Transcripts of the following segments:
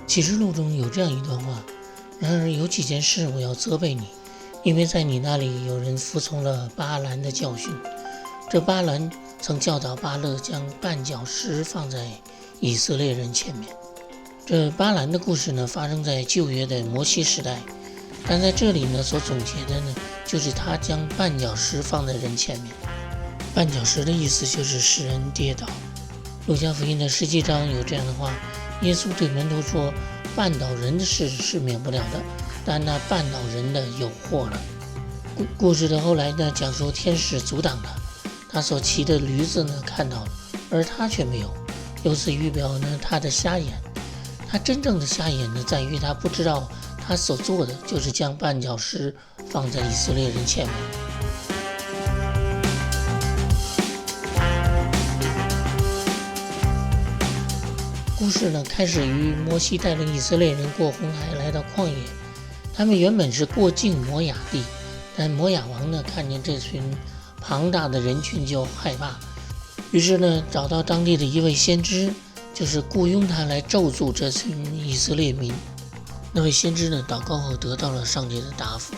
启示录中有这样一段话：然而有几件事我要责备你，因为在你那里有人服从了巴兰的教训。这巴兰曾教导巴勒将绊脚石放在以色列人前面。这巴兰的故事呢，发生在旧约的摩西时代，但在这里呢，所总结的呢，就是他将绊脚石放在人前面。绊脚石的意思就是使人跌倒。路加福音的17章有这样的话：耶稣对门徒说，绊倒人的事是免不了的，但那绊倒人的有祸了。故事的后来呢，讲述天使阻挡他所骑的驴子呢看到了，而他却没有，由此预表呢他的瞎眼。他真正的瞎眼呢，在于他不知道他所做的就是将绊脚石放在以色列人前面。故事呢，开始于摩西带领以色列人过红海来到旷野，他们原本是过境摩亚地，但摩亚王呢看见这群庞大的人群就害怕，于是呢找到当地的一位先知，就是雇佣他来咒诅这群以色列民。那位先知呢祷告后得到了上帝的答复。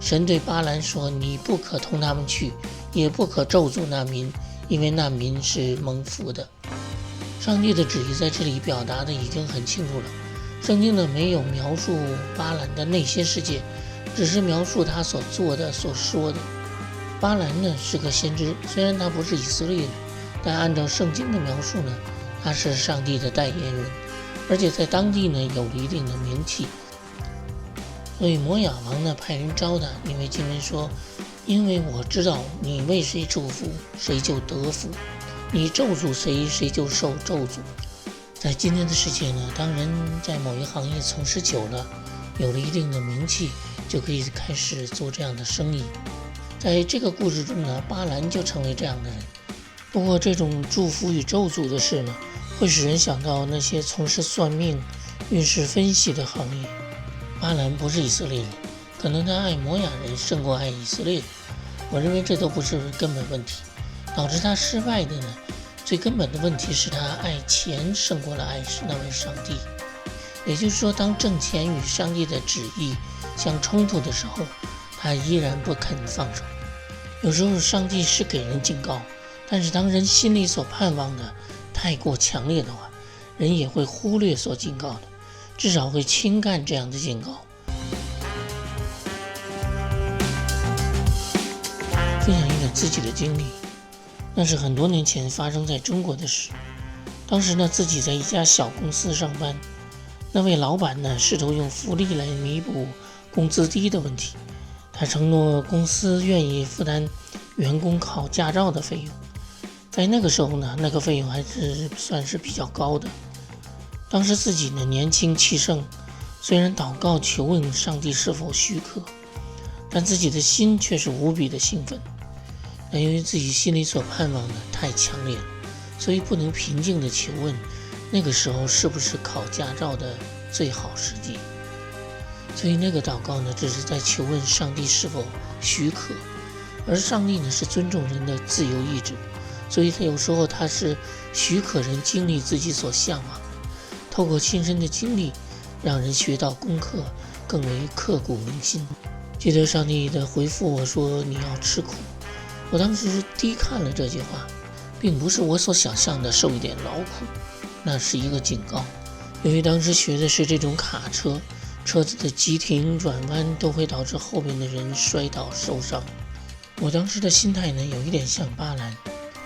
神对巴兰说，你不可同他们去，也不可咒诅那民，因为那民是蒙福的。上帝的旨意在这里表达的已经很清楚了。圣经呢没有描述巴兰的内心世界，只是描述他所做的所说的。巴兰呢是个先知，虽然他不是以色列人，但按照圣经的描述呢，他是上帝的代言人，而且在当地呢有了一定的名气。所以摩亚王呢派人招他，因为经文说，因为我知道你为谁祝福，谁就得福，你咒诅谁，谁就受咒诅。在今天的世界呢，当人在某一行业从事久了，有了一定的名气，就可以开始做这样的生意。在这个故事中呢，巴兰就成为这样的人。不过这种祝福与咒诅的事呢，会使人想到那些从事算命、运势分析的行业。巴兰不是以色列人，可能他爱摩亚人胜过爱以色列人。我认为这都不是根本问题。导致他失败的呢，最根本的问题是他爱钱胜过了爱那位上帝。也就是说，当挣钱与上帝的旨意相冲突的时候，他依然不肯放手。有时候上帝是给人警告，但是当人心里所盼望的太过强烈的话，人也会忽略所警告的，至少会轻看这样的警告。分享一点自己的经历，那是很多年前发生在中国的事。当时呢，自己在一家小公司上班，那位老板呢试图用福利来弥补工资低的问题。他承诺公司愿意负担员工考驾照的费用。在那个时候呢，那个费用还是算是比较高的。当时自己呢年轻气盛，虽然祷告求问上帝是否许可，但自己的心却是无比的兴奋。但由于自己心里所盼望的太强烈了，所以不能平静地求问那个时候是不是考驾照的最好时机。所以那个祷告呢，只是在求问上帝是否许可，而上帝呢是尊重人的自由意志，所以有时候他是许可人经历自己所向往的，透过亲身的经历，让人学到功课，更为刻骨铭心。记得上帝的回复我说，你要吃苦。我当时低看了这句话，并不是我所想象的受一点劳苦，那是一个警告。由于当时学的是这种卡车，车子的急停转弯都会导致后面的人摔倒受伤。我当时的心态呢，有一点像巴兰，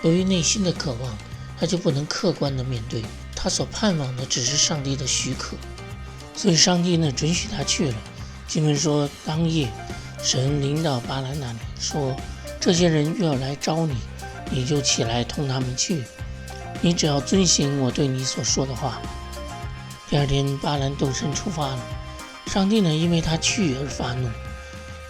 由于内心的渴望，他就不能客观的面对，他所盼望的只是上帝的许可，所以上帝呢准许他去了。经文说，当夜神临到巴兰那里，说，这些人又要来招你，你就起来同他们去，你只要遵行我对你所说的话。第二天巴兰动身出发了。上帝呢因为他去而发怒。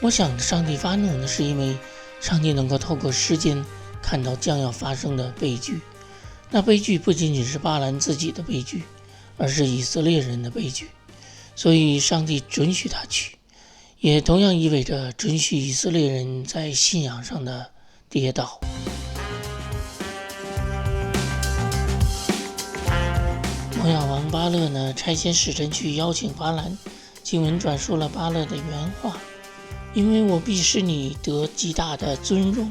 我想上帝发怒呢，是因为上帝能够透过时间看到将要发生的悲剧。那悲剧不仅仅是巴兰自己的悲剧，而是以色列人的悲剧。所以上帝准许他去，也同样意味着准许以色列人在信仰上的跌倒。摩亚王当巴勒呢差遣使臣去邀请巴兰，经文转述了巴勒的原话：因为我必使你得极大的尊荣，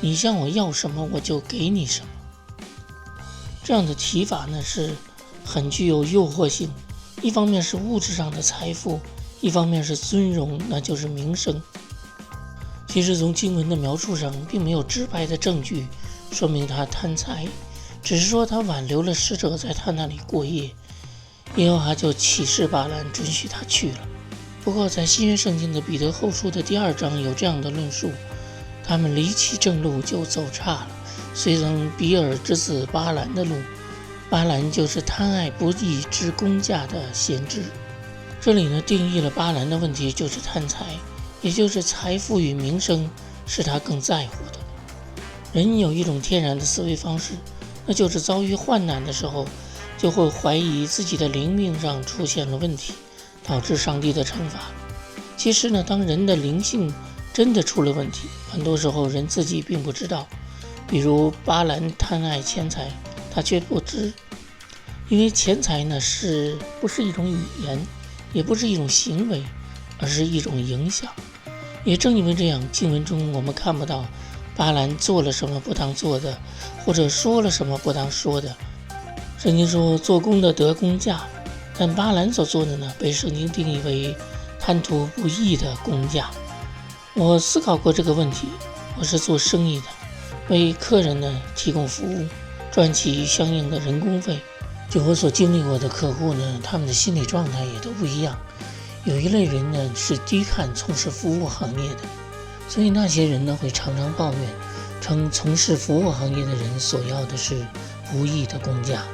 你向我要什么我就给你什么。这样的提法呢是很具有诱惑性，一方面是物质上的财富，一方面是尊荣，那就是名声。其实从经文的描述上并没有直白的证据说明他贪财，只是说他挽留了使者在他那里过夜，耶和华就启示巴兰准许他去了。不过在新约圣经的彼得后书的第2章有这样的论述：他们离弃正路就走岔了，随从比尔之子巴兰的路。巴兰就是贪爱不义之工价的先知。这里呢定义了巴兰的问题就是贪财，也就是财富与名声是他更在乎的。人有一种天然的思维方式，那就是遭遇患难的时候就会怀疑自己的灵命上出现了问题，导致上帝的惩罚。其实呢，当人的灵性真的出了问题，很多时候人自己并不知道。比如巴兰贪爱钱财，他却不知，因为钱财呢不是一种语言，也不是一种行为，而是一种影响。也正因为这样，经文中我们看不到巴兰做了什么不当做的，或者说了什么不当说的。圣经说做工的得工价，但巴兰所做的呢，被圣经定义为贪图不义的工价。我思考过这个问题，我是做生意的，为客人呢提供服务，赚取相应的人工费。就我所经历过的客户呢，他们的心理状态也都不一样。有一类人呢是低看从事服务行业的，所以那些人呢会常常抱怨，称从事服务行业的人所要的是不义的工价。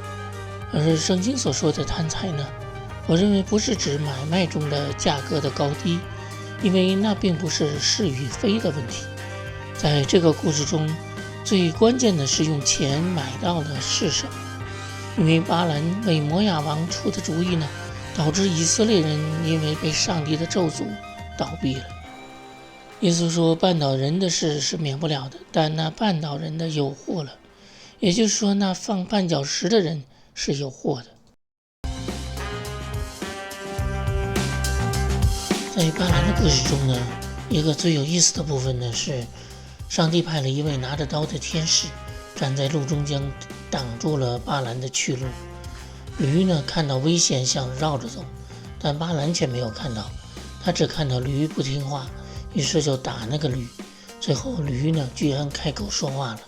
而圣经所说的贪财呢，我认为不是指买卖中的价格的高低，因为那并不是是与非的问题。在这个故事中，最关键的是用钱买到的是什么。因为巴兰为摩亚王出的主意呢，导致以色列人因为被上帝的咒诅倒闭了。耶稣说绊倒人的事是免不了的，但那绊倒人的有祸了，也就是说那放绊脚石的人是有祸的。在巴兰的故事中呢，一个最有意思的部分呢是上帝派了一位拿着刀的天使站在路中间，挡住了巴兰的去路。驴呢看到危险想绕着走，但巴兰却没有看到，他只看到驴不听话，于是就打那个驴。最后驴呢居然开口说话了。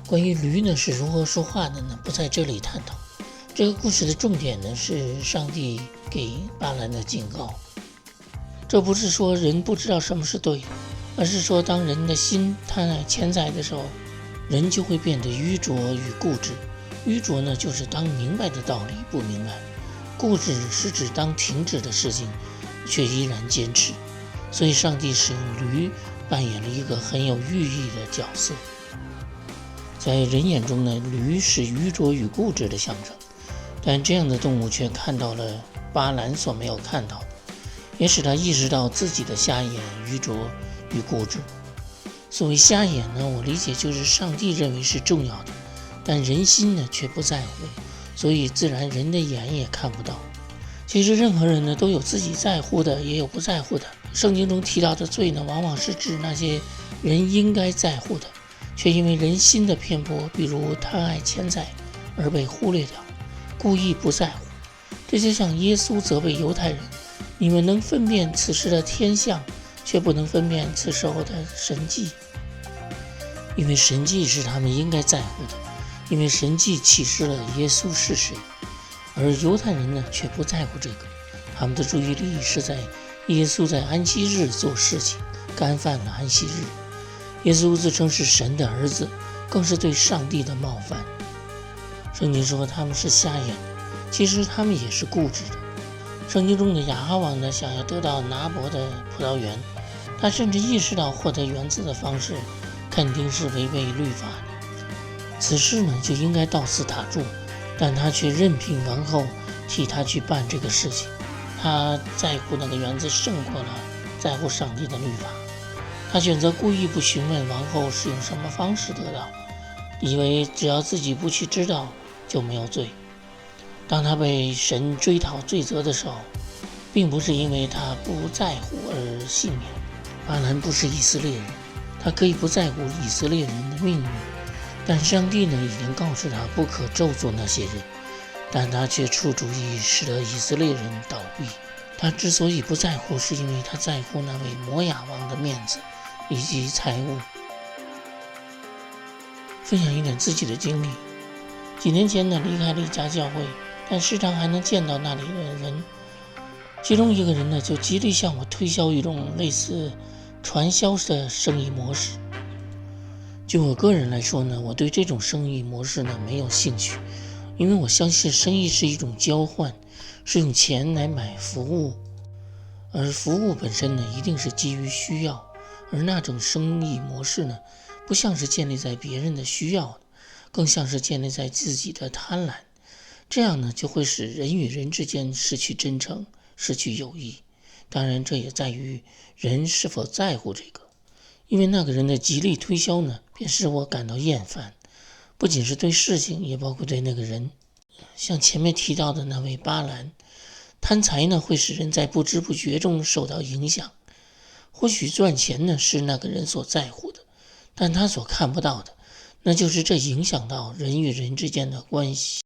关于驴呢是如何说话的呢，不在这里探讨。这个故事的重点呢是上帝给巴兰的警告。这不是说人不知道什么是对的，而是说当人的心贪爱钱财的时候，人就会变得愚拙与固执。愚拙呢就是当明白的道理不明白，固执是指当停止的事情却依然坚持。所以上帝使用驴扮演了一个很有寓意的角色。在人眼中呢，驴是愚拙与固执的象征，但这样的动物却看到了巴兰所没有看到的，也使他意识到自己的瞎眼、愚拙与固执。所谓瞎眼呢，我理解就是上帝认为是重要的，但人心呢却不在乎，所以自然人的眼也看不到。其实任何人呢都有自己在乎的，也有不在乎的。圣经中提到的罪呢，往往是指那些人应该在乎的，却因为人心的偏颇，比如贪爱钱财而被忽略掉，故意不在乎。这就像耶稣责备犹太人，你们能分辨此时的天象，却不能分辨此时候的神迹。因为神迹是他们应该在乎的，因为神迹启示了耶稣是谁。而犹太人呢却不在乎这个，他们的注意力是在耶稣在安息日做事情，干犯了安息日。耶稣自称是神的儿子，更是对上帝的冒犯。圣经说他们是瞎眼的，其实他们也是固执的。圣经中的亚哈王呢，想要得到拿伯的葡萄园，他甚至意识到获得园子的方式肯定是违背律法的，此事呢就应该到此打住，但他却任凭王后替他去办这个事情。他在乎那个园子胜过了在乎上帝的律法。他选择故意不询问王后是用什么方式得到，以为只要自己不去知道就没有罪。当他被神追讨罪责的时候，并不是因为他不在乎而幸免。巴兰不是以色列人，他可以不在乎以色列人的命运，但上帝呢已经告诉他不可咒诅那些人，但他却出主意使得以色列人倒闭。他之所以不在乎，是因为他在乎那位摩亚王的面子以及财物。分享一点自己的经历，几年前呢离开了一家教会，但时常还能见到那里的人。其中一个人呢就极力向我推销一种类似传销的生意模式。就我个人来说呢，我对这种生意模式呢没有兴趣，因为我相信生意是一种交换，是用钱来买服务，而服务本身呢一定是基于需要，而那种生意模式呢不像是建立在别人的需要的，更像是建立在自己的贪婪。这样呢就会使人与人之间失去真诚，失去友谊。当然这也在于人是否在乎这个。因为那个人的极力推销呢便使我感到厌烦，不仅是对事情，也包括对那个人。像前面提到的那位巴兰，贪财呢会使人在不知不觉中受到影响。或许赚钱呢是那个人所在乎的，但他所看不到的，那就是这影响到人与人之间的关系。